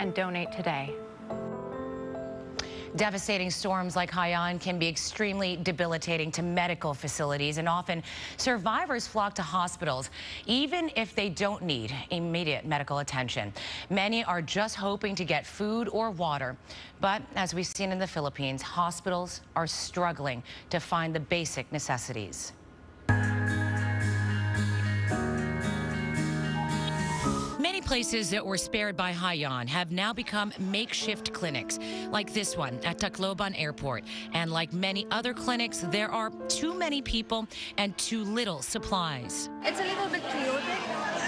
and donate today. Devastating storms like Haiyan can be extremely debilitating to medical facilities, and often survivors flock to hospitals, even if they don't need immediate medical attention. Many are just hoping to get food or water. But as we've seen in the Philippines, hospitals are struggling to find the basic necessities. Many places that were spared by Haiyan have now become makeshift clinics, like this one at Tacloban Airport. And like many other clinics, there are too many people and too little supplies. It's a little bit chaotic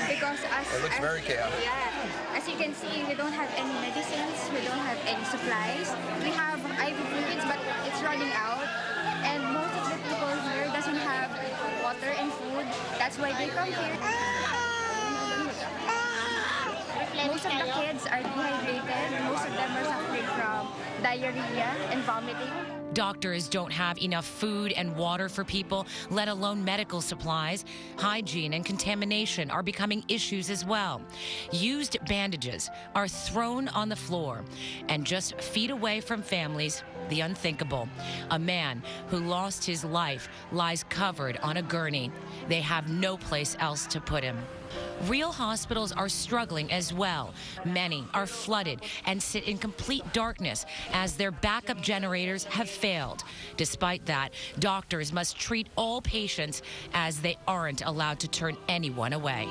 because it looks very chaotic. Yeah, as you can see, we don't have any medicines, we don't have any supplies. We have IV fluids, but it's running out. And most of the people here doesn't have water and food. That's why they come here. Most of the kids are dehydrated. Most of them are suffering from diarrhea and vomiting. Doctors don't have enough food and water for people, let alone medical supplies. Hygiene and contamination are becoming issues as well. Used bandages are thrown on the floor. And just feet away from families, the unthinkable. A man who lost his life lies covered on a gurney. They have no place else to put him. Real hospitals are struggling as well. Many are flooded and sit in complete darkness as their backup generators have failed. Despite that, doctors must treat all patients as they aren't allowed to turn anyone away.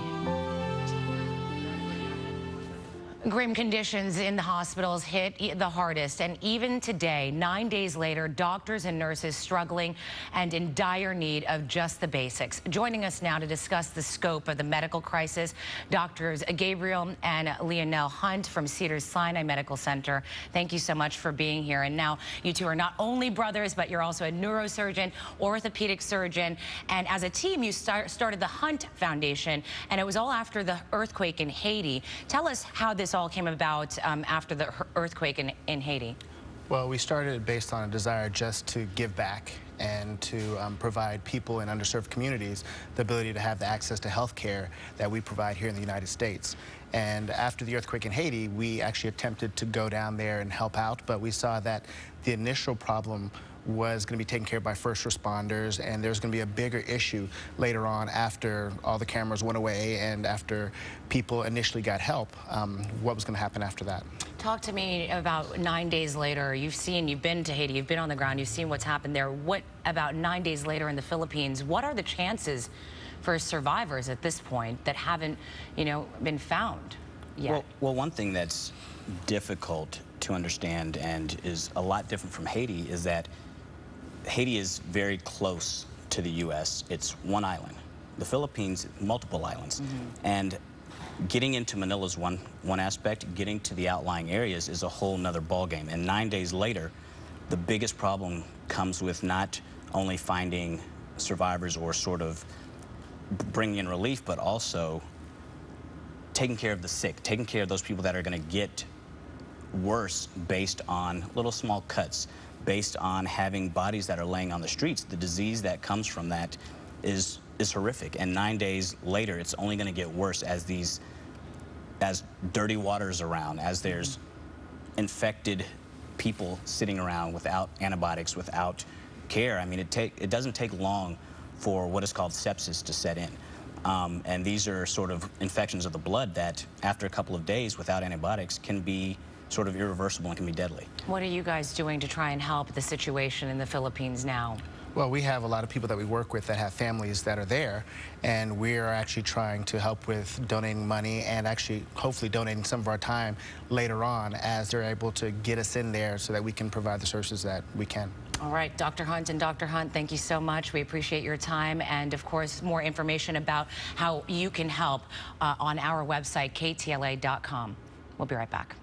Grim conditions in the hospitals hit the hardest, and even today, 9 days later, doctors and nurses struggling and in dire need of just the basics. Joining us now to discuss the scope of the medical crisis, Doctors Gabriel and Leonel Hunt from Cedars-Sinai Medical Center. Thank you so much for being here. And now you two are not only brothers, but you're also a neurosurgeon, orthopedic surgeon, and as a team, you started the Hunt Foundation, and it was all after the earthquake in Haiti. Tell us how this all came about after the earthquake in Haiti. Well, we started based on a desire just to give back and to provide people in underserved communities the ability to have the access to health care that we provide here in the United States. And after the earthquake in Haiti, we actually attempted to go down there and help out, but we saw that the initial problem was going to be taken care of by first responders, and there's going to be a bigger issue later on after all the cameras went away and after people initially got help. What was going to happen after that? Talk to me about 9 days later. You've been to Haiti, you've been on the ground, you've seen what's happened there. What about 9 days later in the Philippines? What are the chances for survivors at this point that haven't, been found yet? Well, one thing that's difficult to understand and is a lot different from Haiti is that Haiti is very close to the U.S. It's one island. The Philippines, multiple islands. And getting into Manila is one aspect. Getting to the outlying areas is a whole nother ballgame. And 9 days later, the biggest problem comes with not only finding survivors or sort of bringing in relief, but also taking care of the sick, taking care of those people that are going to get worse based on little small cuts, based on having bodies that are laying on the streets. The disease that comes from that is horrific. And 9 days later, it's only going to get worse as dirty water's around, as there's infected people sitting around without antibiotics, without care. I mean, it doesn't take long for what is called sepsis to set in. And these are sort of infections of the blood that, after a couple of days without antibiotics, can be sort of irreversible and can be deadly. What are you guys doing to try and help the situation in the Philippines now? Well, we have a lot of people that we work with that have families that are there, and we are actually trying to help with donating money and actually hopefully donating some of our time later on as they're able to get us in there so that we can provide the services that we can. All right, Dr. Hunt and Dr. Hunt, thank you so much. We appreciate your time, and of course, more information about how you can help on our website, KTLA.com. We'll be right back.